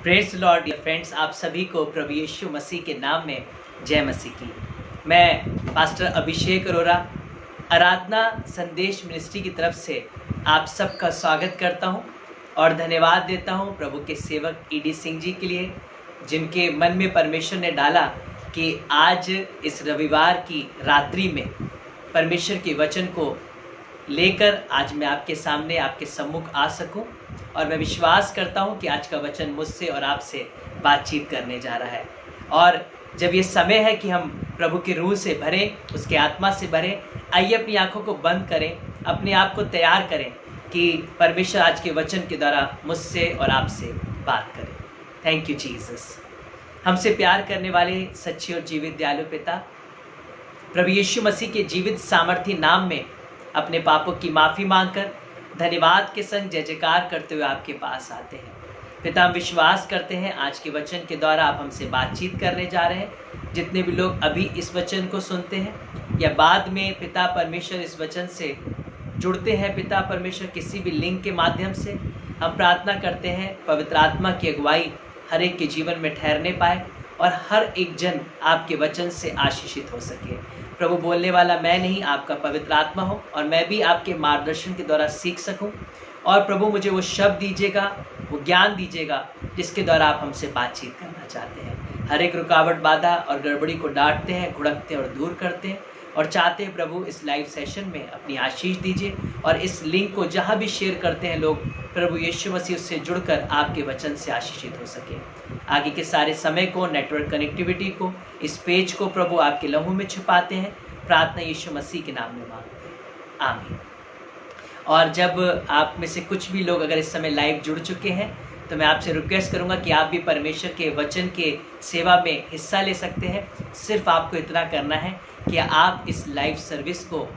Praise Lord dear friends, आप सभी को प्रभु यीशु मसीह के नाम में जय मसीह की। मैं पास्टर अभिषेक अरोरा आराधना संदेश मिनिस्ट्री की तरफ से आप सबका स्वागत करता हूं और धन्यवाद देता हूं प्रभु के सेवक ईडी सिंह जी के लिए, जिनके मन में परमेश्वर ने डाला कि आज इस रविवार की रात्रि में परमेश्वर के वचन को लेकर आज मैं आपके सामने आपके सम्मुख आ सकूं। और मैं विश्वास करता हूं कि आज का वचन मुझसे और आपसे बातचीत करने जा रहा है। और जब ये समय है कि हम प्रभु के रूह से भरें, उसके आत्मा से भरें, आइए अपनी आंखों को बंद करें, अपने आप को तैयार करें कि परमेश्वर आज के वचन के द्वारा मुझसे और आपसे बात करें। Thank you Jesus. हमसे प्यार करने वाले सच्चे और जीवित दयालु पिता, प्रभु यीशु मसीह के जीवित सामर्थी नाम में अपने पापों की माफ़ी मांगकर धन्यवाद के संग जय जयकार करते हुए आपके पास आते हैं। पिता, हम विश्वास करते हैं आज के वचन के द्वारा आप हमसे बातचीत करने जा रहे हैं। जितने भी लोग अभी इस वचन को सुनते हैं या बाद में पिता परमेश्वर इस वचन से जुड़ते हैं, पिता परमेश्वर किसी भी लिंक के माध्यम से, हम प्रार्थना करते हैं पवित्र आत्मा की अगुवाई हर एक के जीवन में ठहरने पाए और हर एक जन आपके वचन से आशीषित हो सके। प्रभु, बोलने वाला मैं नहीं, आपका पवित्र आत्मा हो और मैं भी आपके मार्गदर्शन के द्वारा सीख सकूं। और प्रभु, मुझे वो शब्द दीजिएगा, वो ज्ञान दीजिएगा जिसके द्वारा आप हमसे बातचीत करना चाहते हैं। हर एक रुकावट, बाधा और गड़बड़ी को डांटते हैं, घुड़कते हैं और दूर करते हैं और चाहते हैं प्रभु इस लाइव सेशन में अपनी आशीष दीजिए और इस लिंक को जहाँ भी शेयर करते हैं लोग, प्रभु यीशु मसीह उससे जुड़कर आपके वचन से आशीषित हो सके। आगे के सारे समय को, नेटवर्क कनेक्टिविटी को, इस पेज को प्रभु आपके लहू में छुपाते हैं। प्रार्थना यीशु मसीह के नाम में मांगते हैं, आमीन। और जब आप में से कुछ भी लोग अगर इस समय लाइव जुड़ चुके हैं तो मैं आपसे रिक्वेस्ट करूंगा कि आप भी परमेश्वर के वचन के सेवा में हिस्सा ले सकते हैं। सिर्फ आपको इतना करना है कि आप इस लाइव सर्विस को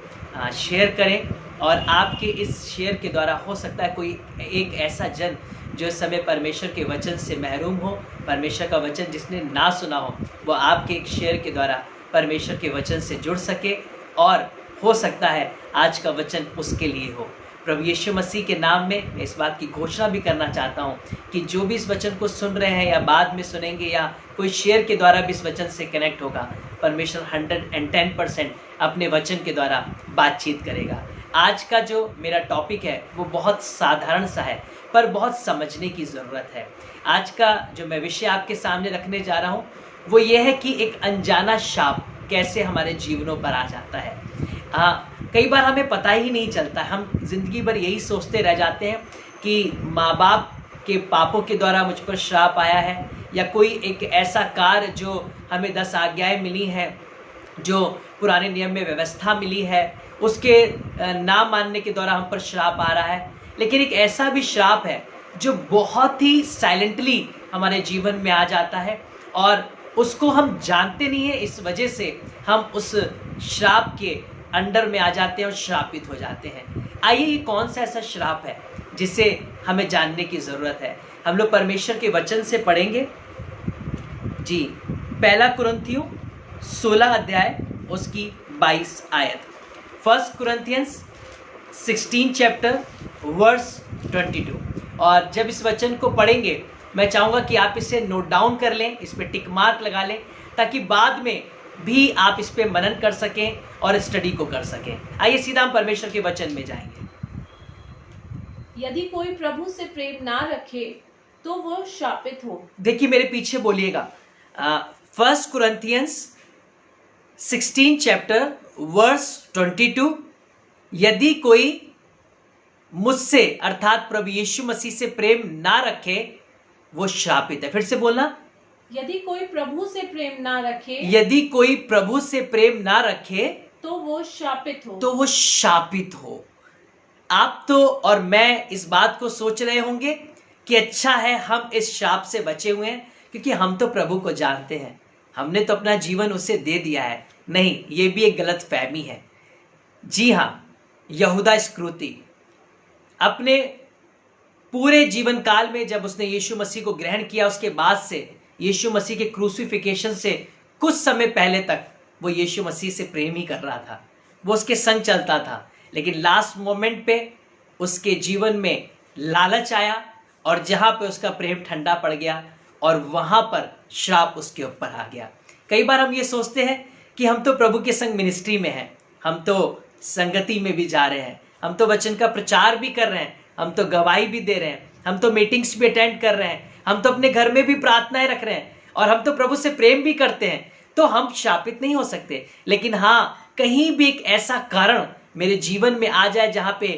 शेयर करें और आपके इस शेयर के द्वारा हो सकता है कोई एक ऐसा जन जो इस समय परमेश्वर के वचन से महरूम हो, परमेश्वर का वचन जिसने ना सुना हो, वो आपके एक शेयर के द्वारा परमेश्वर के वचन से जुड़ सके और हो सकता है आज का वचन उसके लिए हो। प्रभु यीशु मसीह के नाम में मैं इस बात की घोषणा भी करना चाहता हूँ कि जो भी इस वचन को सुन रहे हैं या बाद में सुनेंगे या कोई शेयर के द्वारा भी इस वचन से कनेक्ट होगा, परमेश्वर 110% अपने वचन के द्वारा बातचीत करेगा। आज का जो मेरा टॉपिक है वो बहुत साधारण सा है पर बहुत समझने की ज़रूरत है। आज का जो मैं विषय आपके सामने रखने जा रहा हूँ वो ये है कि एक अनजाना शाप कैसे हमारे जीवनों पर आ जाता है। कई बार हमें पता ही नहीं चलता, हम जिंदगी भर यही सोचते रह जाते हैं कि माँ बाप के पापों के द्वारा मुझ पर श्राप आया है या कोई एक ऐसा कार्य जो हमें 10 आज्ञाएं मिली हैं, जो पुराने नियम में व्यवस्था मिली है, उसके ना मानने के द्वारा हम पर श्राप आ रहा है। लेकिन एक ऐसा भी श्राप है जो बहुत ही साइलेंटली हमारे जीवन में आ जाता है और उसको हम जानते नहीं है। इस वजह से हम उस श्राप के अंडर में आ जाते हैं और श्रापित हो जाते हैं। आइए, ये कौन सा ऐसा श्राप है जिसे हमें जानने की ज़रूरत है। हम लोग परमेश्वर के वचन से पढ़ेंगे जी। 1 कुरिन्थियों 16 अध्याय उसकी 22 आयत। 1 कुरिन्थियंस 16 चैप्टर वर्स 22। और जब इस वचन को पढ़ेंगे मैं चाहूँगा कि आप इसे नोट डाउन कर लें, इस पर टिक मार्क लगा लें ताकि बाद में भी आप इस पे मनन कर सकें और स्टडी को कर सकें। आइए सीधा हम परमेश्वर के वचन में जाएंगे। यदि कोई प्रभु से प्रेम ना रखे तो वो शापित हो। देखिए मेरे पीछे बोलिएगा। 1 कुरिन्थियंस 16 चैप्टर वर्स 22। यदि कोई मुझसे अर्थात प्रभु यीशु मसीह से प्रेम ना रखे वो शापित है। फिर से बोलना, यदि कोई प्रभु से प्रेम ना रखे, यदि कोई प्रभु से प्रेम ना रखे तो वो शापित हो। तो वो शापित हो। आप तो और मैं इस बात को सोच रहे होंगे कि अच्छा है हम इस शाप से बचे हुए हैं क्योंकि हम तो प्रभु को जानते हैं, हमने तो अपना जीवन उसे दे दिया है। नहीं, ये भी एक गलत फहमी है। जी हाँ, यहूदा इस्करियोती अपने पूरे जीवन काल में जब उसने यीशु मसीह को ग्रहण किया, उसके बाद से यीशु मसीह के क्रूसिफिकेशन से कुछ समय पहले तक वो यीशु मसीह से प्रेम ही कर रहा था, वो उसके संग चलता था। लेकिन लास्ट मोमेंट पे उसके जीवन में लालच आया और जहाँ पे उसका प्रेम ठंडा पड़ गया और वहां पर श्राप उसके ऊपर आ गया। कई बार हम ये सोचते हैं कि हम तो प्रभु के संग मिनिस्ट्री में हैं, हम तो संगति में भी जा रहे हैं, हम तो वचन का प्रचार भी कर रहे हैं, हम तो गवाही भी दे रहे हैं, हम तो मीटिंग्स भी अटेंड कर रहे हैं, हम तो अपने घर में भी प्रार्थनाएं रख रहे हैं और हम तो प्रभु से प्रेम भी करते हैं, तो हम शापित नहीं हो सकते। लेकिन हाँ, कहीं भी एक ऐसा कारण मेरे जीवन में आ जाए जहां पे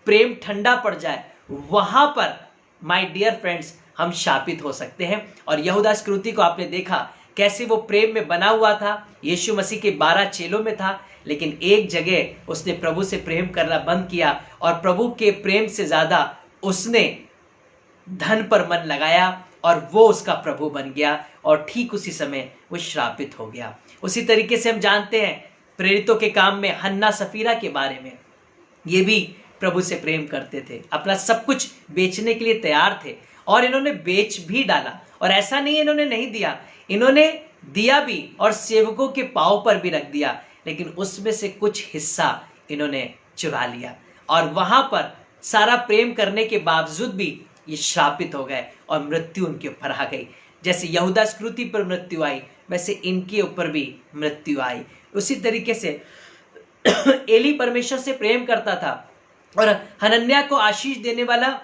प्रेम ठंडा पड़ जाए, वहां पर माय डियर फ्रेंड्स हम शापित हो सकते हैं। और यहूदा इस्करियोती को आपने देखा कैसे वो प्रेम में बना हुआ था, यीशु मसीह के 12 चेलों में था, लेकिन एक जगह उसने प्रभु से प्रेम करना बंद किया और प्रभु के प्रेम से ज्यादा उसने धन पर मन लगाया और वो उसका प्रभु बन गया और ठीक उसी समय वो श्रापित हो गया। उसी तरीके से हम जानते हैं प्रेरितों के काम में हन्ना सफीरा के बारे में, ये भी प्रभु से प्रेम करते थे, अपना सब कुछ बेचने के लिए तैयार थे और इन्होंने बेच भी डाला। और ऐसा नहीं इन्होंने नहीं दिया, इन्होंने दिया भी और सेवकों के पांव पर भी रख दिया, लेकिन उसमें से कुछ हिस्सा इन्होंने चुरा लिया और वहां पर सारा प्रेम करने के बावजूद भी ये श्रापित हो गए और मृत्यु उनके ऊपर आ गई। जैसे यहूदा इस्करियोती पर मृत्यु आई, वैसे इनके ऊपर भी मृत्यु आई। उसी तरीके से एली परमेश्वर से प्रेम करता था और हनन्याह को आशीष देने वाला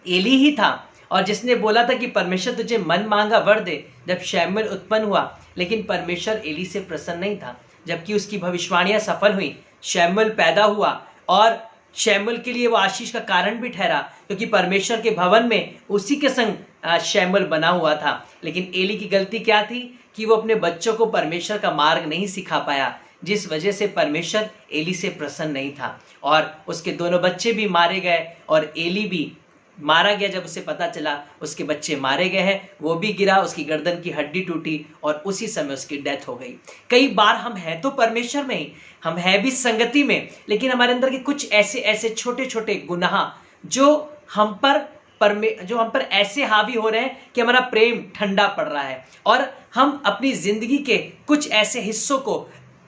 एली ही था, और जिसने बोला था कि परमेश्वर तुझे मन मांगा वर दे जब शमूएल उत्पन्न हुआ। लेकिन परमेश्वर एली से प्रसन्न नहीं था, जबकि उसकी भविष्यवाणियां सफल हुई, शमूएल पैदा हुआ और शमूएल के लिए वो आशीष का कारण भी ठहरा, क्योंकि परमेश्वर के भवन में उसी के संग शमूएल बना हुआ था। लेकिन एली की गलती क्या थी कि वो अपने बच्चों को परमेश्वर का मार्ग नहीं सिखा पाया, जिस वजह से परमेश्वर एली से प्रसन्न नहीं था और उसके दोनों बच्चे भी मारे गए और एली भी मारा गया। जब उसे पता चला उसके बच्चे मारे गए हैं, वो भी गिरा, उसकी गर्दन की हड्डी टूटी और उसी समय उसकी डेथ हो गई। कई बार हम हैं तो परमेश्वर में ही, हम हैं भी संगति में, लेकिन हमारे अंदर के कुछ ऐसे छोटे छोटे गुनाह जो हम पर ऐसे हावी हो रहे हैं कि हमारा प्रेम ठंडा पड़ रहा है और हम अपनी जिंदगी के कुछ ऐसे हिस्सों को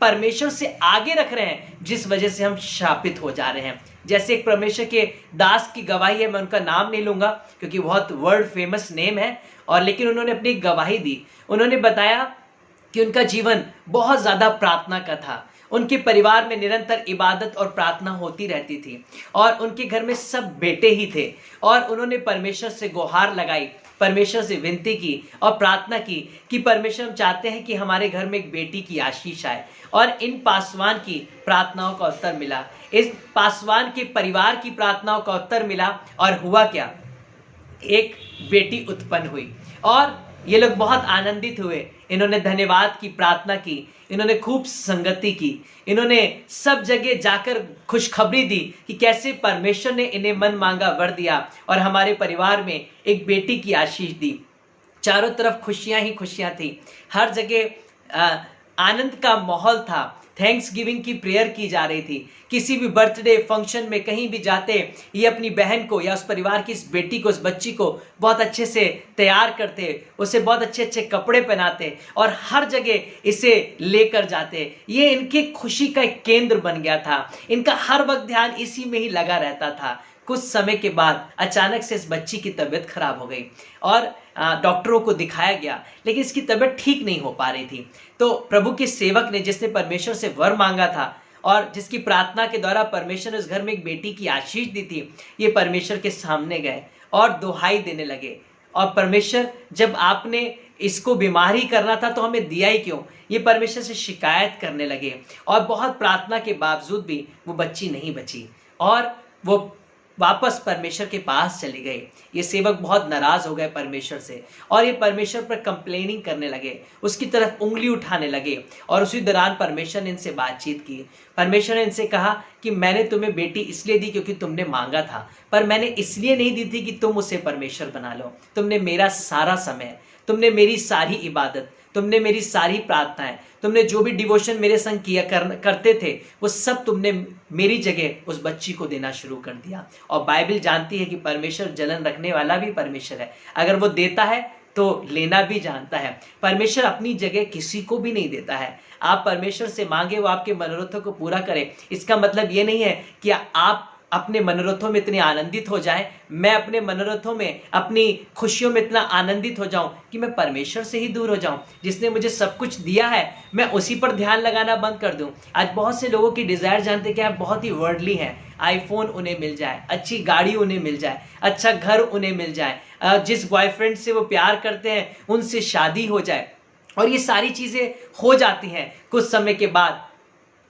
परमेश्वर से आगे रख रहे हैं, जिस वजह से हम शापित हो जा रहे हैं। जैसे एक परमेश्वर के दास की गवाही है, मैं उनका नाम नहीं लूंगा क्योंकि बहुत वर्ल्ड फेमस नेम है, और लेकिन उन्होंने अपनी गवाही दी। उन्होंने बताया कि उनका जीवन बहुत ज्यादा प्रार्थना का था, उनके परिवार में निरंतर इबादत और प्रार्थना होती रहती थी और उनके घर में सब बेटे ही थे, और उन्होंने परमेश्वर से गुहार लगाई, परमेश्वर से विनती की और प्रार्थना की कि परमेश्वर हम चाहते हैं कि हमारे घर में एक बेटी की आशीष आए। और इन पासवान की प्रार्थनाओं का उत्तर मिला, इस पासवान के परिवार की प्रार्थनाओं का उत्तर मिला और हुआ क्या, एक बेटी उत्पन्न हुई और ये लोग बहुत आनंदित हुए। इन्होंने धन्यवाद की प्रार्थना की, इन्होंने खूब संगति की, इन्होंने सब जगह जाकर खुशखबरी दी कि कैसे परमेश्वर ने इन्हें मन मांगा वर दिया और हमारे परिवार में एक बेटी की आशीष दी। चारों तरफ खुशियां ही खुशियां थी, हर जगह आनंद का माहौल था, थैंक्स गिविंग की प्रेयर की जा रही थी। किसी भी बर्थडे फंक्शन में कहीं भी जाते, ये अपनी बहन को या उस परिवार की इस बेटी को, उस बच्ची को बहुत अच्छे से तैयार करते, उसे बहुत अच्छे अच्छे कपड़े पहनाते और हर जगह इसे लेकर जाते। ये इनकी खुशी का एक केंद्र बन गया था, इनका हर वक्त ध्यान इसी में ही लगा रहता था। कुछ समय के बाद अचानक से इस बच्ची की तबीयत खराब हो गई और डॉक्टरों को दिखाया गया, लेकिन इसकी तबीयत ठीक नहीं हो पा रही थी। तो प्रभु के सेवक ने, जिसने परमेश्वर से वर मांगा था और जिसकी प्रार्थना के द्वारा परमेश्वर ने उस घर में एक बेटी की आशीष दी थी, ये परमेश्वर के सामने गए और दुहाई देने लगे, और परमेश्वर जब आपने इसको बीमारी करना था तो हमें दिया ही क्यों, ये परमेश्वर से शिकायत करने लगे। और बहुत प्रार्थना के बावजूद भी वो बच्ची नहीं बची और वो वापस परमेश्वर के पास चले गए। ये सेवक बहुत नाराज हो गए परमेश्वर से और ये परमेश्वर पर कंप्लेनिंग करने लगे, उसकी तरफ उंगली उठाने लगे। और उसी दौरान परमेश्वर ने इनसे बातचीत की। परमेश्वर ने इनसे कहा कि मैंने तुम्हें बेटी इसलिए दी क्योंकि तुमने मांगा था, पर मैंने इसलिए नहीं दी थी कि तुम उसे परमेश्वर बना लो। तुमने मेरा सारा समय, तुमने मेरी सारी इबादत, तुमने मेरी सारी प्रार्थनाएं, तुमने जो भी डिवोशन मेरे संग किया करते थे, वो सब तुमने मेरी जगह उस बच्ची को देना शुरू कर दिया। और बाइबल जानती है कि परमेश्वर जलन रखने वाला भी परमेश्वर है, अगर वो देता है तो लेना भी जानता है। परमेश्वर अपनी जगह किसी को भी नहीं देता है। आप परमेश्वर से मांगे, वो आपके मनोरथों को पूरा करे। इसका मतलब ये नहीं है कि आप अपने मनोरथों में इतने आनंदित हो जाएं, मैं अपने मनोरथों में, अपनी खुशियों में इतना आनंदित हो जाऊं कि मैं परमेश्वर से ही दूर हो जाऊं। जिसने मुझे सब कुछ दिया है मैं उसी पर ध्यान लगाना बंद कर दूं। आज बहुत से लोगों की डिजायर जानते क्या है, बहुत ही वर्ल्डली है। आईफोन उन्हें मिल जाए, अच्छी गाड़ी उन्हें मिल जाए, अच्छा घर उन्हें मिल जाए, जिस बॉयफ्रेंड से वो प्यार करते हैं उनसे शादी हो जाए, और ये सारी चीजें हो जाती हैं। कुछ समय के बाद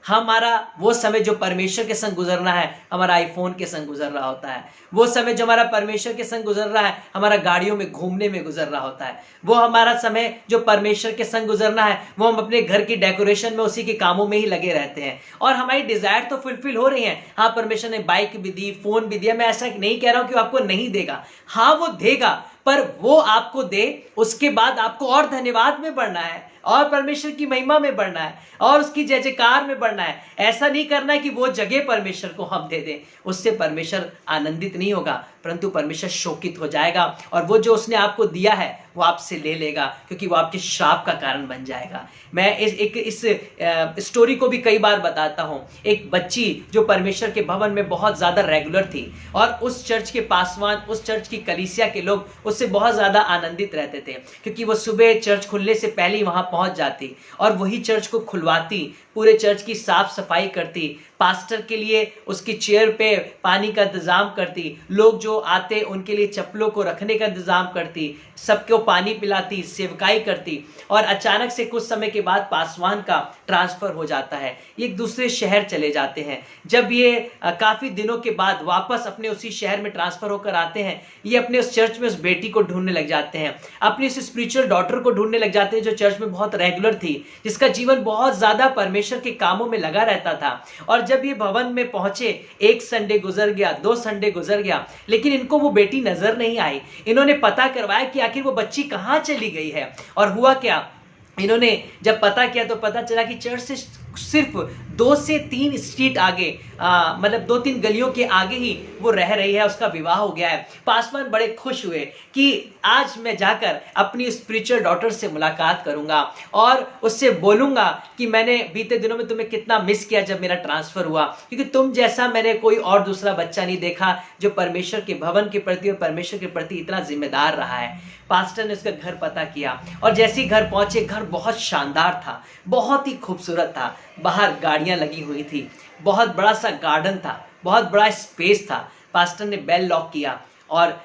हमारा वो समय जो परमेश्वर के संग गुजरना है हमारा आईफोन के संग गुजर रहा होता है। वो समय जो हमारा परमेश्वर के संग गुजर रहा है हमारा गाड़ियों में घूमने में गुजर रहा होता है। वो हमारा समय जो परमेश्वर के संग गुजरना है वो हम अपने घर की डेकोरेशन में, उसी के कामों में ही लगे रहते हैं। और हमारी डिजायर तो फुलफिल हो रही है। हाँ, परमेश्वर ने बाइक भी दी, फोन भी दिया। मैं ऐसा नहीं कह रहा हूं कि वो आपको नहीं देगा, हाँ वो देगा, पर वो आपको दे उसके बाद आपको और धन्यवाद में बढ़ना है, और परमेश्वर की महिमा में बढ़ना है, और उसकी जय जयकार में बढ़ना है। ऐसा नहीं करना है कि वो जगह परमेश्वर को हम दे दें। उससे परमेश्वर आनंदित नहीं होगा, परंतु परमेश्वर शोकित हो जाएगा, और वो जो उसने आपको दिया है वो आपसे ले लेगा, क्योंकि वो आपके श्राप का कारण बन जाएगा। मैं इस स्टोरी को भी कई बार बताता हूं। एक बच्ची जो परमेश्वर के भवन में बहुत ज्यादा रेगुलर थी, और उस चर्च के पासवान, उस चर्च की कलीसिया के लोग उससे बहुत ज्यादा आनंदित रहते थे, क्योंकि वो सुबह चर्च खुलने से पहले ही वहां पहुंच जाती और वही चर्च को खुलवाती, पूरे चर्च की साफ सफाई करती, पास्टर के लिए उसकी चेयर पे पानी का इंतजाम करती, लोग जो आते उनके लिए चप्पलों को रखने का इंतजाम करती, सबको पानी पिलाती, सेवकाई करती। और अचानक से कुछ समय के बाद पासवान का ट्रांसफर हो जाता है, ये एक दूसरे शहर चले जाते हैं। जब ये काफी दिनों के बाद वापस अपने उसी शहर में ट्रांसफर होकर आते हैं, ये अपने उस चर्च में उस बेटी को ढूंढने लग जाते हैं, अपनी उस स्पिरिचुअल डॉटर को ढूंढने लग जाते हैं जो चर्च में बहुत रेगुलर थी, जिसका जीवन बहुत ज्यादा परमेश्वर के कामों में लगा रहता था। और जब ये भवन में पहुंचे, एक संडे गुजर गया, 2 संडे गुजर गया, लेकिन इनको वो बेटी नजर नहीं आई। इन्होंने पता करवाया कि आखिर वो बच्ची कहां चली गई है, और हुआ क्या, इन्होंने जब पता किया तो पता चला कि चर्च से सिर्फ 2 से 3 स्ट्रीट आगे, मतलब 2-3 गलियों के आगे ही वो रह रही है, उसका विवाह हो गया है। पासवान बड़े खुश हुए कि आज मैं जाकर अपनी स्पिरिचुअल डॉटर से मुलाकात करूंगा और उससे बोलूंगा कि मैंने बीते दिनों में तुम्हें कितना मिस किया जब मेरा ट्रांसफर हुआ, क्योंकि तुम जैसा मैंने कोई और दूसरा बच्चा नहीं देखा जो परमेश्वर के भवन के प्रति और परमेश्वर के प्रति इतना जिम्मेदार रहा है। पास्टर ने उसका घर पता किया, और जैसे ही घर पहुंचे, घर बहुत शानदार था, बहुत ही खूबसूरत था। बाहर गाड़ियां लगी हुई थी, बहुत बड़ा सा गार्डन था, बहुत बड़ा स्पेस था। पास्टर ने बेल लॉक किया और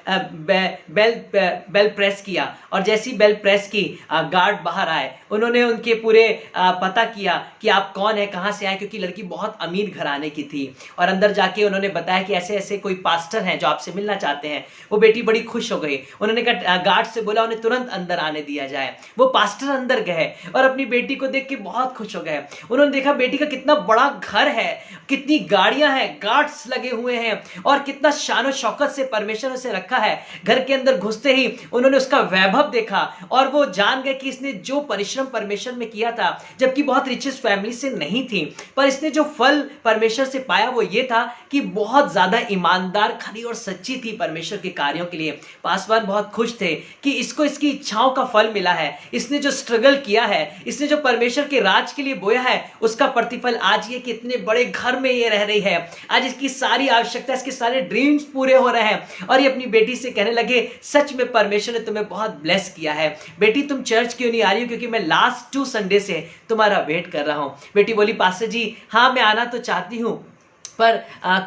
बेल प्रेस किया, और जैसी बेल प्रेस की गार्ड बाहर आए। उन्होंने उनके पूरे पता किया कि आप कौन है, कहाँ से आए, क्योंकि लड़की बहुत अमीर घराने की थी। और अंदर जाके उन्होंने बताया कि ऐसे ऐसे कोई पास्टर हैं जो आपसे मिलना चाहते हैं। वो बेटी बड़ी खुश हो गई। उन्होंने कहा, गार्ड से बोला उन्हें तुरंत अंदर आने दिया जाए। वो पास्टर अंदर गए और अपनी बेटी को देख के बहुत खुश हो गए। उन्होंने देखा बेटी का कितना बड़ा घर है, कितनी गाड़ियां हैं, गार्ड्स लगे हुए हैं, और कितना शान और शौकत से परमेश्वर से रखा है। घर के अंदर घुसते ही उन्होंने उसका वैभव देखा, और वो जान गए कि इसने जो परिश्रम परमेश्वर में किया था, जबकि बहुत रिचेस्ट फैमिली से नहीं थी, पर इसने जो फल परमेश्वर से पाया वो ये था कि बहुत ज्यादा ईमानदार, खरी और सच्ची थी परमेश्वर के कार्यों के लिए। पासवान बहुत खुश थे कि इसको इसकी इच्छाओं का फल मिला है। इसने जो स्ट्रगल किया है, इसने जो परमेश्वर के राज के लिए बोया है, उसका प्रतिफल आज ये कि इतने बड़े घर में ये रह रही है। आज इसकी सारी आवश्यकता, इसके सारे ड्रीम्स पूरे हो रहे हैं। और ये अपनी बेटी से कहने लगे, सच में परमेश्वर ने तुम्हें बहुत ब्लेस किया है। बेटी तुम चर्च क्यों नहीं आ रही हो, क्योंकि मैं लास्ट 2 संडे से तुम्हारा वेट कर रहा हूं। बेटी बोली, पास्टर जी हाँ मैं आना तो चाहती हूं, पर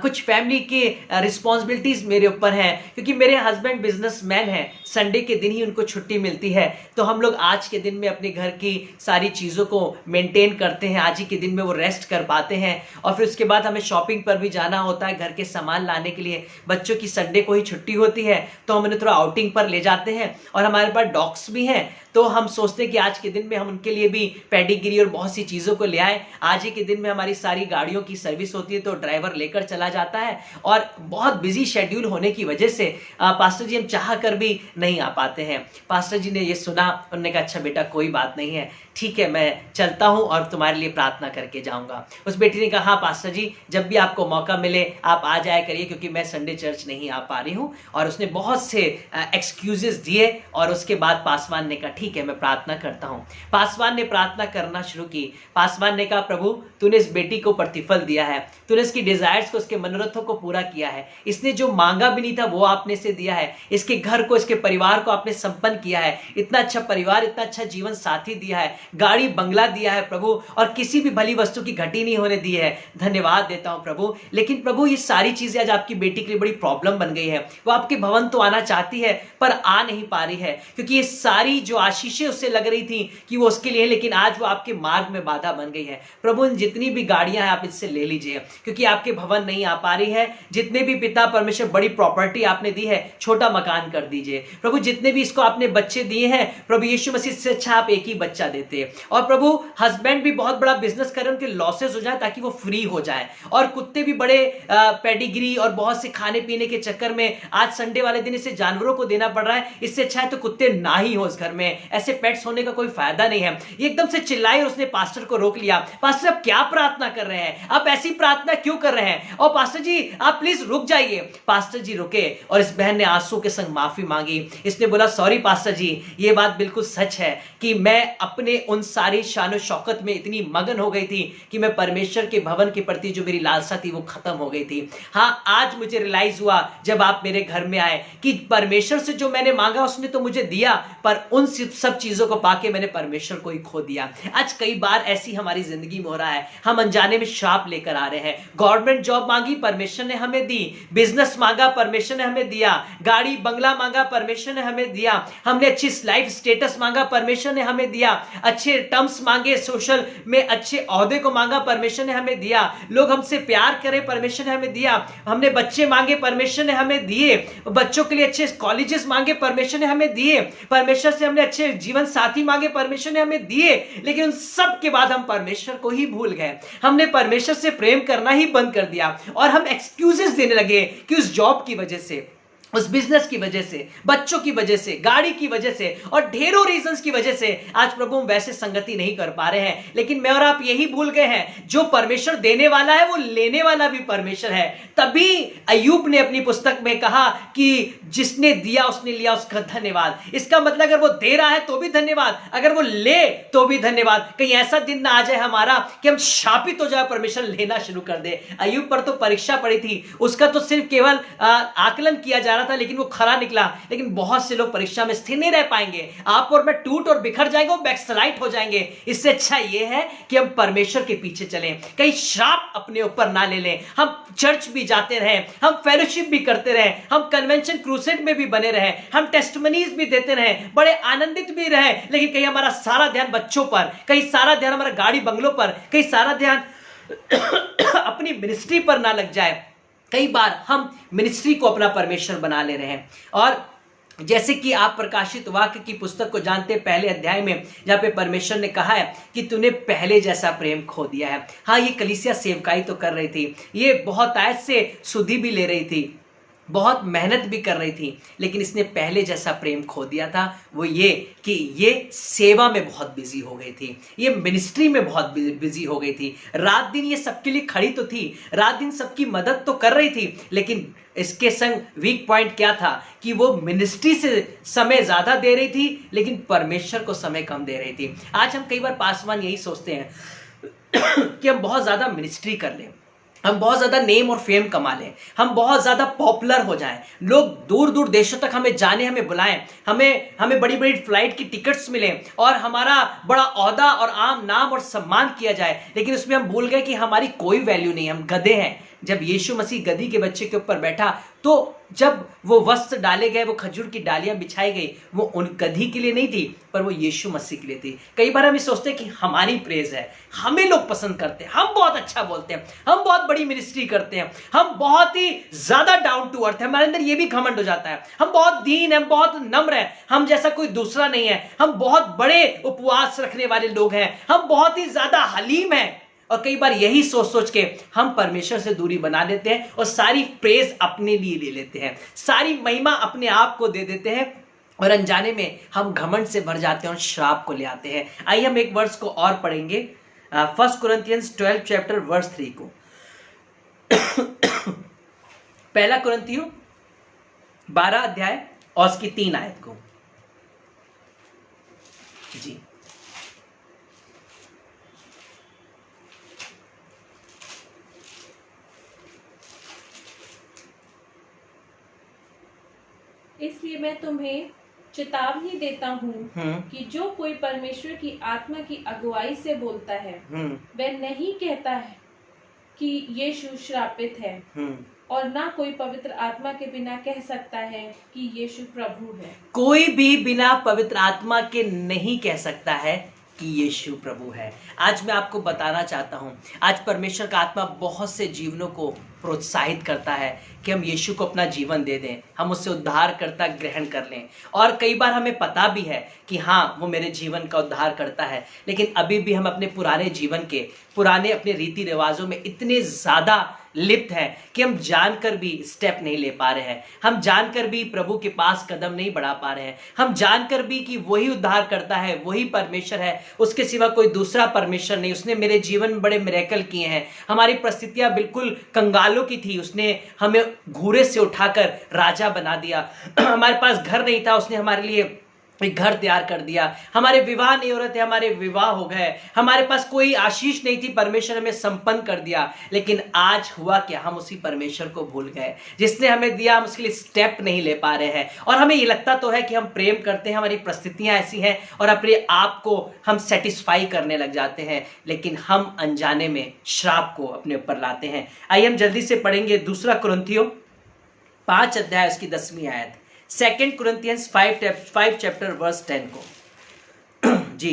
कुछ फैमिली के रिस्पॉन्सिबिलिटीज मेरे ऊपर हैं, क्योंकि मेरे हस्बैंड बिजनेसमैन हैं, संडे के दिन ही उनको छुट्टी मिलती है, तो हम लोग आज के दिन में अपने घर की सारी चीज़ों को मेंटेन करते हैं। आज ही के दिन में वो रेस्ट कर पाते हैं, और फिर उसके बाद हमें शॉपिंग पर भी जाना होता है, घर के सामान लाने के लिए। बच्चों की संडे को ही छुट्टी होती है, तो हम उन्हें थोड़ा आउटिंग पर ले जाते हैं, और हमारे पास डॉग्स भी हैं, तो हम सोचते हैं कि आज के दिन में हम उनके लिए भी पेडिग्री और बहुत सी चीज़ों को ले आए। आज ही के दिन में हमारी सारी गाड़ियों की सर्विस होती है, तो ड्राइवर लेकर चला जाता है, और बहुत बिजी शेड्यूल होने की वजह से पास्टर जी हम चाह कर भी नहीं आ पाते हैं। पास्टर जी ने ये सुना, उन्होंने कहा, अच्छा बेटा कोई बात नहीं है, ठीक है मैं चलता हूं और तुम्हारे लिए प्रार्थना करके जाऊंगा। उस बेटी ने कहा, हाँ पास्टर जी जब भी आपको मौका मिले आप आ जाया करिए, क्योंकि मैं संडे चर्च नहीं आ पा रही हूँ। और उसने बहुत से एक्सक्यूजेस दिए, और उसके बाद पासवान ने कहा, ठीक है मैं प्रार्थना करता हूँ। पासवान ने प्रार्थना करना शुरू की। पासवान ने कहा, प्रभु तूने इस बेटी को प्रतिफल दिया है, तूने इसकी डिजायर्स को, उसके मनोरथों को पूरा किया है। इसने जो मांगा भी नहीं था वो आपने से दिया है। इसके घर को, इसके परिवार को आपने संपन्न किया है। इतना अच्छा परिवार, इतना अच्छा जीवन साथी दिया है, गाड़ी बंगला दिया है प्रभु, और किसी भी भली वस्तु की घटी नहीं होने दी है। धन्यवाद देता हूं प्रभु। लेकिन प्रभु ये सारी चीजें आज आपकी बेटी के लिए बड़ी प्रॉब्लम बन गई है। वो आपके भवन तो आना चाहती है पर आ नहीं पा रही है, क्योंकि ये सारी जो आशीषें उससे लग रही थी कि वो उसके लिए, लेकिन आज वो आपके मार्ग में बाधा बन गई है। प्रभु इन जितनी भी गाड़ियां हैं आप इससे ले लीजिए, क्योंकि आपके भवन नहीं आ पा रही है। जितने भी पिता परमेश्वर बड़ी प्रॉपर्टी आपने दी है, छोटा मकान कर दीजिए प्रभु। जितने भी इसको आपने बच्चे दिए हैं प्रभु यीशु मसीह से अच्छा आप एक ही बच्चा देते। और प्रभु हस्बैंड भी बहुत बड़ा बिजनेस करें, उनके लॉसेस हो जाए ताकि वो फ्री हो जाए। और कुत्ते भी बड़े पेडिग्री और बहुत से खाने पीने के चक्कर में आज संडे वाले दिन इसे जानवरों को देना पड़ रहा है। इससे अच्छा है तो कुत्ते ना ही हो इस घर में, ऐसे पेट्स होने का कोई फायदा नहीं है। ये एकदम से चिल्लाई और उसने पास्टर को रोक लिया। पास्टर आप क्या प्रार्थना कर रहे हैं, आप ऐसी प्रार्थना क्यों कर रहे हैं? और पास्टर जी आप प्लीज रुक जाइए। पास्टर जी रुके और इस बहन ने आंसू के संग माफी मांगी। इसने बोला सॉरी पास्टर जी, ये बात बिल्कुल सच है कि मैं अपने उन सारी शान शौकत में इतनी मगन हो गई थी कि मैं परमेश्वर के भवन के प्रति जो मेरी लालसा थी वो खत्म हो गई थी। हाँ, आज मुझे रियलाइज हुआ जब आप मेरे घर में आए कि परमेश्वर से जो मैंने मांगा उसने तो मुझे दिया, पर उन सब चीजों को पाके मैंने परमेश्वर को ही खो दिया। आज कई बार ऐसी हमारी जिंदगी में हो रहा है, हम अनजाने में श्राप लेकर आ रहे हैं। गवर्नमेंट जॉब मांगी, परमेश्वर ने हमें दी। बिजनेस मांगा, परमेश्वर ने हमें दिया। गाड़ी बंगला मांगा, परमेश्वर ने हमें दिया। हमने अच्छी लाइफ स्टेटस मांगा, परमेश्वर ने हमें दिया। अच्छे टर्म्स मांगे, सोशल में अच्छे ओहदे को मांगा, परमेश्वर ने हमें दिया। लोग हमसे प्यार करें, परमेश्वर ने हमें दिया। हमने बच्चे मांगे, परमेश्वर ने हमें दिए। बच्चों के लिए अच्छे कॉलेजेस मांगे, परमेश्वर ने हमें दिए। परमेश्वर से हमने अच्छे जीवन साथी मांगे, परमेश्वर ने हमें दिए। लेकिन उन सब के बाद हम परमेश्वर को ही भूल गए। हमने परमेश्वर से प्रेम करना ही बंद कर दिया और हम एक्सक्यूजेस देने लगे कि उस जॉब की वजह से, उस बिजनेस की वजह से, बच्चों की वजह से, गाड़ी की वजह से और ढेरों रीजंस की वजह से आज प्रभु हम वैसे संगति नहीं कर पा रहे हैं। लेकिन मैं और आप यही भूल गए हैं, जो परमेश्वर देने वाला है वो लेने वाला भी परमेश्वर है। तभी अय्यूब ने अपनी पुस्तक में कहा कि जिसने दिया उसने लिया, उसका धन्यवाद। इसका मतलब अगर वो दे रहा है तो भी धन्यवाद, अगर वो ले तो भी धन्यवाद। कहीं ऐसा दिन ना आ जाए हमारा कि हम शापित हो जाए, परमेश्वर लेना शुरू कर दे। अय्यूब पर तो परीक्षा पड़ी थी, उसका तो सिर्फ केवल आकलन किया जा रहा था, लेकिन वो खरा निकला। लेकिन बहुत से लोग परीक्षा में स्थिर नहीं रह पाएंगे। आप और मैं टूट और बिखर जाएंगे, वो बैकस्लाइड हो जाएंगे। इससे अच्छा ये है कि हम परमेश्वर के पीछे चलें, कहीं श्राप अपने ऊपर ना ले लें। हम चर्च भी जाते रहें, हम फेलोशिप भी करते रहें, हम कन्वेंशन क्रूसेड में भी बने रहें, हम टेस्टिमनीज भी देते रहें, बड़े आनंदित भी रहें। लेकिन कहीं हमारा सारा ध्यान बच्चों पर, कहीं सारा ध्यान हमारा गाड़ी बंगलों पर, कहीं सारा ध्यान अपनी मिनिस्ट्री पर ना लग जाए। कई बार हम मिनिस्ट्री को अपना परमेश्वर बना ले रहे हैं। और जैसे कि आप प्रकाशित वाक्य की पुस्तक को जानते हैं, पहले अध्याय में जहां पे परमेश्वर ने कहा है कि तूने पहले जैसा प्रेम खो दिया है। हाँ, ये कलीसिया सेवकाई तो कर रही थी, ये बहुत आयत से सुधि भी ले रही थी, बहुत मेहनत भी कर रही थी, लेकिन इसने पहले जैसा प्रेम खो दिया था। वो ये कि ये सेवा में बहुत बिजी हो गई थी, ये मिनिस्ट्री में बहुत बिजी हो गई थी। रात दिन ये सबके लिए खड़ी तो थी, रात दिन सबकी मदद तो कर रही थी, लेकिन इसके संग वीक पॉइंट क्या था कि वो मिनिस्ट्री से समय ज्यादा दे रही थी, लेकिन परमेश्वर को समय कम दे रही थी। आज हम कई बार पासवान यही सोचते हैं कि हम बहुत ज्यादा मिनिस्ट्री कर लें, हम बहुत ज्यादा नेम और फेम कमा लें, हम बहुत ज्यादा पॉपुलर हो जाएं, लोग दूर दूर देशों तक हमें जाने, हमें बुलाएं, हमें बड़ी बड़ी फ्लाइट की टिकट्स मिलें और हमारा बड़ा औहदा और आम नाम और सम्मान किया जाए। लेकिन उसमें हम भूल गए कि हमारी कोई वैल्यू नहीं, हम गधे हैं। जब यीशु मसीह गधी के बच्चे के ऊपर बैठा तो जब वो वस्त्र डाले गए, वो खजूर की डालियां बिछाई गई, वो उन गधी के लिए नहीं थी, पर वो यीशु मसीह के लिए थी। कई बार हम ये सोचते हैं कि हमारी प्रेज है, हमें लोग पसंद करते हैं, हम बहुत अच्छा बोलते हैं, हम बहुत बड़ी मिनिस्ट्री करते हैं, हम बहुत ही ज्यादा डाउन टू अर्थ है, हमारे अंदर ये भी घमंड हो जाता है, हम बहुत दीन हैं, बहुत नम्र हैं, हम जैसा कोई दूसरा नहीं है, हम बहुत बड़े उपवास रखने वाले लोग हैं, हम बहुत ही ज्यादा हलीम हैं। और कई बार यही सोच सोच के हम परमेश्वर से दूरी बना लेते हैं और सारी प्रेज अपने लिए ले लेते हैं, सारी महिमा अपने आप को दे देते हैं और अनजाने में हम घमंड से भर जाते हैं और श्राप को ले आते हैं। आइए हम एक वर्स को और पढ़ेंगे, 1 Corinthians 12 चैप्टर वर्स 3 को। पहला कुरिन्थियों 12 अध्याय और उसकी 3 आयत को। जी मैं तुम्हें चेतावनी देता हूँ कि जो कोई परमेश्वर की आत्मा की अगुवाई से बोलता है वह नहीं कहता है कि यीशु श्रापित है, और ना कोई पवित्र आत्मा के बिना कह सकता है कि यीशु प्रभु है। कोई भी बिना पवित्र आत्मा के नहीं कह सकता है कि यीशु प्रभु है। आज मैं आपको बताना चाहता हूं, आज परमेश्वर का आत्मा बहुत से जीवनों को प्रोत्साहित करता है कि हम यीशु को अपना जीवन दे दें, हम उससे उद्धार करता ग्रहण कर लें। और कई बार हमें पता भी है कि हाँ, वो मेरे जीवन का उद्धार करता है, लेकिन अभी भी हम अपने पुराने जीवन के पुराने अपने रीति रिवाजों में इतने ज़्यादा लिप्त है कि हम जानकर भी स्टेप नहीं ले पा रहे हैं, हम जानकर भी प्रभु के पास कदम नहीं बढ़ा पा रहे हैं, हम जानकर भी कि वही उद्धार करता है, वही परमेश्वर है, उसके सिवा कोई दूसरा परमेश्वर नहीं। उसने मेरे जीवन में बड़े मिरेकल किए हैं, हमारी परिस्थितियां बिल्कुल कंगालों की थी, उसने हमें घूरे से उठाकर राजा बना दिया। हमारे पास घर नहीं था, उसने हमारे लिए एक घर तैयार कर दिया। हमारे विवाह नहीं हो रहे थे, हमारे विवाह हो गए। हमारे पास कोई आशीष नहीं थी, परमेश्वर हमें संपन्न कर दिया। लेकिन आज हुआ क्या, हम उसी परमेश्वर को भूल गए जिसने हमें दिया, हम उसके लिए स्टेप नहीं ले पा रहे हैं। और हमें ये लगता तो है कि हम प्रेम करते हैं, हमारी परिस्थितियां ऐसी हैं और अपने आप को हम सेटिस्फाई करने लग जाते हैं, लेकिन हम अनजाने में श्राप को अपने ऊपर लाते हैं। आइए हम जल्दी से पढ़ेंगे 2 कुरिन्थियों 5 अध्याय उसकी 10वीं आयत, 2 Corinthians 5 chapter verse 10 को। जी,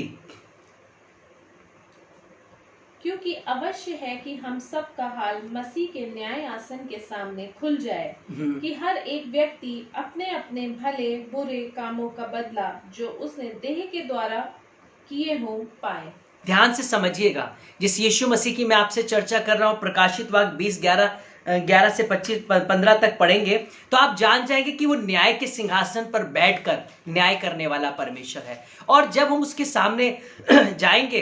क्योंकि अवश्य है कि हम सब का हाल मसीह के न्याय आसन के सामने खुल जाए, कि हर एक व्यक्ति अपने अपने भले बुरे कामों का बदला जो उसने देह के द्वारा किए हों पाए। ध्यान से समझिएगा, जिस यीशु मसीह की मैं आपसे चर्चा कर रहा हूं, प्रकाशित वाक्य 20:11 से 15 तक पढ़ेंगे तो आप जान जाएंगे कि वो न्याय के सिंहासन पर बैठकर न्याय करने वाला परमेश्वर है। और जब हम उसके सामने जाएंगे,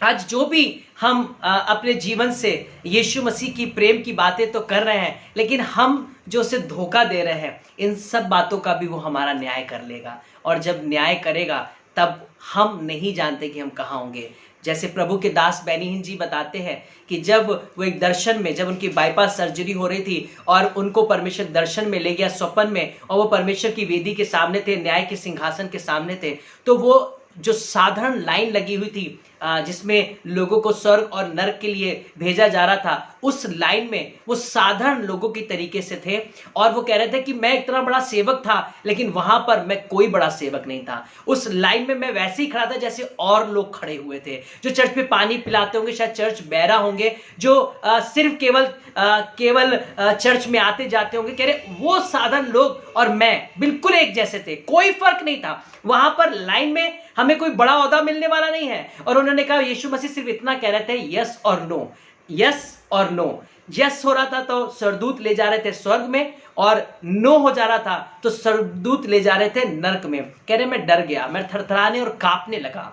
आज जो भी हम अपने जीवन से यीशु मसीह की प्रेम की बातें तो कर रहे हैं, लेकिन हम जो उसे धोखा दे रहे हैं, इन सब बातों का भी वो हमारा न्याय कर लेगा। और जब न्याय करेगा तब हम नहीं जानते कि हम कहाँ होंगे। जैसे प्रभु के दास बेनीहीन जी बताते हैं कि जब वो एक दर्शन में, जब उनकी बाईपास सर्जरी हो रही थी और उनको परमेश्वर दर्शन में ले गया स्वप्न में, और वो परमेश्वर की वेदी के सामने थे, न्याय के सिंहासन के सामने थे, तो वो जो साधारण लाइन लगी हुई थी जिसमें लोगों को स्वर्ग और नरक के लिए भेजा जा रहा था, उस लाइन में वो साधारण लोगों की तरीके से थे। और वो कह रहे थे कि मैं इतना बड़ा सेवक था, लेकिन वहां पर मैं कोई बड़ा सेवक नहीं था। उस लाइन में मैं वैसे ही खड़ा था जैसे और लोग खड़े हुए थे, जो चर्च पे पानी पिलाते होंगे, शायद चर्च बहरा होंगे, जो सिर्फ केवल चर्च में आते जाते होंगे। कह रहे वो साधारण लोग और मैं बिल्कुल एक जैसे थे, कोई फर्क नहीं था। वहां पर लाइन में हमें कोई बड़ा ओहदा मिलने वाला नहीं है। और उन्होंने कहा, यीशु मसीह सिर्फ इतना कह रहे थे, यस और नो, यस और नो। यस हो रहा था तो स्वर्गदूत ले जा रहे थे स्वर्ग में, और नो हो जा रहा था तो स्वर्गदूत ले जा रहे थे नरक में। कह रहे मैं डर गया, मैं थरथराने और कांपने लगा,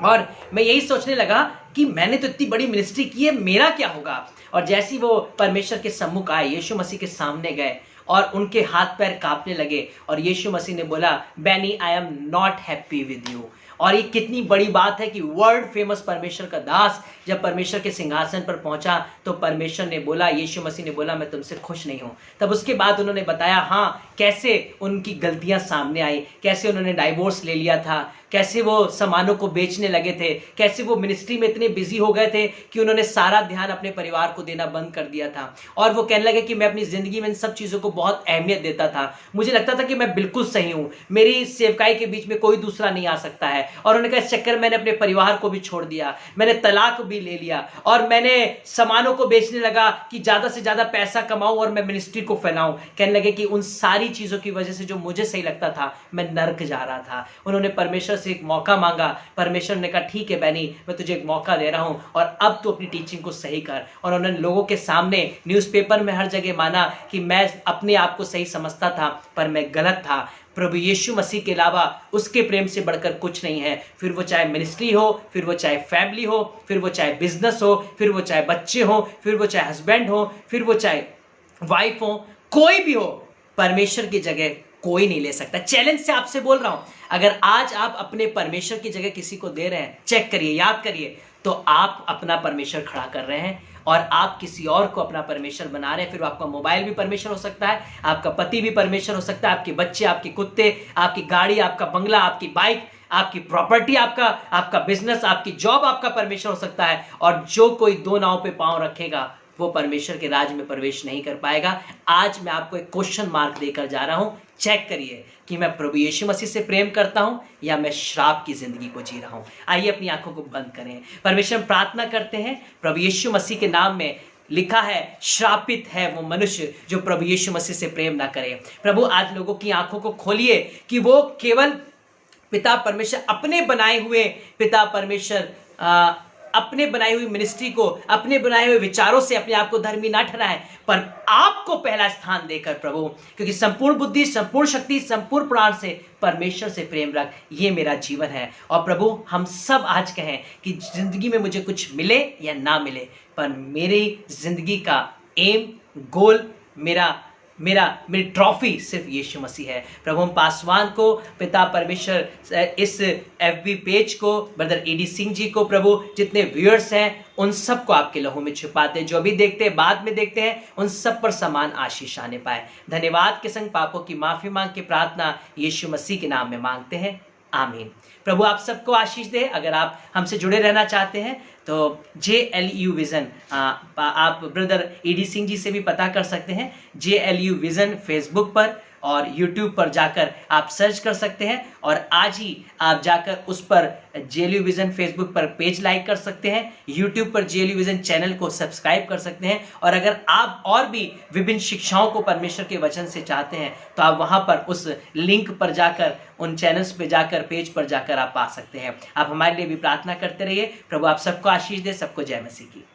और मैं यही सोचने लगा कि मैंने तो इतनी बड़ी मिनिस्ट्री की है, मेरा क्या होगा। और जैसे वो परमेश्वर के सम्मुख आए, यीशु मसीह के सामने गए और उनके हाथ पैर कांपने लगे, और यीशु मसीह ने बोला, Benny I am not happy with you. और ये कितनी बड़ी बात है कि वर्ल्ड फेमस परमेश्वर का दास जब परमेश्वर के सिंहासन पर पहुंचा तो परमेश्वर ने बोला, यीशु मसीह ने बोला, मैं तुमसे खुश नहीं हूं। तब उसके बाद उन्होंने बताया हाँ, कैसे उनकी गलतियां सामने आई, कैसे उन्होंने डाइवोर्स ले लिया था, कैसे वो सामानों को बेचने लगे थे, कैसे वो मिनिस्ट्री में इतने बिजी हो गए थे कि उन्होंने सारा ध्यान अपने परिवार को देना बंद कर दिया था। और वो कहने लगे कि मैं अपनी जिंदगी में इन सब चीज़ों को बहुत अहमियत देता था, मुझे लगता था कि मैं बिल्कुल सही हूँ, मेरी सेवकाई के बीच में कोई दूसरा नहीं आ सकता है। और उन्होंने कहा, इस चक्कर मैंने अपने परिवार को भी छोड़ दिया, मैंने तलाक भी ले लिया, और मैंने सामानों को बेचने लगा कि ज़्यादा से ज़्यादा पैसा कमाऊँ और मैं मिनिस्ट्री को फैलाऊँ। कहने लगे कि उन सारी चीज़ों की वजह से जो मुझे सही लगता था, मैं नर्क जा रहा था। उन्होंने परमेश्वर से एक मौका मांगा, परमेश्वर ने कहा, ठीक है बैनी, मैं तुझे एक मौका दे रहा हूं और अब तू अपनी टीचिंग को सही कर। और उन्होंने लोगों के सामने, न्यूज़पेपर में, हर जगह माना कि मैं अपने आप को सही समझता था, पर मैं गलत था। प्रभु यीशु मसीह के अलावा उसके प्रेम से बढ़कर कुछ नहीं है। फिर वो चाहे मिनिस्ट्री हो, फिर वो चाहे फैमिली हो, फिर वो चाहे बिजनेस हो, फिर वो चाहे बच्चे हो, फिर वो चाहे हस्बैंड हो, फिर वो चाहे वाइफ हो, कोई भी हो, परमेश्वर की जगह कोई नहीं ले सकता। चैलेंज से आपसे बोल रहा हूं, अगर आज आप अपने परमेश्वर की जगह किसी को दे रहे हैं, चेक करिए, याद करिए, तो आप अपना परमेश्वर खड़ा कर रहे हैं और आप किसी और को अपना परमेश्वर बना रहे हैं। फिर आपका मोबाइल भी परमेश्वर हो सकता है, आपका पति भी परमेश्वर हो सकता है, आपके बच्चे, आपके कुत्ते, आपकी गाड़ी, आपका बंगला, आपकी बाइक, आपकी प्रॉपर्टी, आपका बिजनेस, आपकी जॉब आपका परमेश्वर हो सकता है। और जो कोई दो नाव पे पांव रखेगा वो परमेश्वर के राज में प्रवेश नहीं कर पाएगा। आज मैं आपको एक क्वेश्चन मार्क देकर जा रहा हूं। चेक करिए कि मैं प्रभु यीशु मसीह से प्रेम करता हूं या मैं श्राप की जिंदगी को जी रहा हूं। आइए अपनी आंखों को बंद करें, परमेश्वर प्रार्थना करते हैं। प्रभु यीशु मसीह के नाम में लिखा है, श्रापित है वो मनुष्य जो प्रभु यीशु मसीह से प्रेम ना करे। प्रभु आज लोगों की आंखों को खोलिए कि वो केवल पिता परमेश्वर अपने बनाए हुए पिता परमेश्वर अपने बनाई हुई मिनिस्ट्री को, अपने बनाए हुए विचारों से अपने आप को धर्मी ना ठहराएं, पर आपको पहला स्थान देकर प्रभु, क्योंकि संपूर्ण बुद्धि, संपूर्ण शक्ति, संपूर्ण प्राण से परमेश्वर से प्रेम रख, ये मेरा जीवन है। और प्रभु हम सब आज कहें कि जिंदगी में मुझे कुछ मिले या ना मिले, पर मेरी जिंदगी का एम, गोल, मेरी ट्रॉफी सिर्फ यीशु मसीह है। प्रभु हम पासवान को, पिता परमेश्वर इस एफबी पेज को, ब्रदर ईडी सिंह जी को, प्रभु जितने व्यूअर्स हैं उन सबको आपके लहू में छुपाते हैं, जो भी देखते हैं बाद में देखते हैं, उन सब पर समान आशीष आने पाए। धन्यवाद के संग पापों की माफी मांग के प्रार्थना यीशु मसीह के नाम में मांगते हैं, आमीन। प्रभु आप सबको आशीष दे। अगर आप हमसे जुड़े रहना चाहते हैं तो JLU विजन, आप ब्रदर ईडी सिंह जी से भी पता कर सकते हैं। JLU विजन फेसबुक पर और YouTube पर जाकर आप सर्च कर सकते हैं और आज ही आप जाकर उस पर JLU विजन फेसबुक पर पेज लाइक कर सकते हैं, YouTube पर JLU विजन चैनल को सब्सक्राइब कर सकते हैं। और अगर आप और भी विभिन्न शिक्षाओं को परमेश्वर के वचन से चाहते हैं तो आप वहां पर उस लिंक पर जाकर, उन चैनल्स पे जाकर, पेज पर जाकर आप पा सकते हैं। आप हमारे लिए भी प्रार्थना करते रहिए। प्रभु आप सबको आशीष दे। सबको जय मसीह की।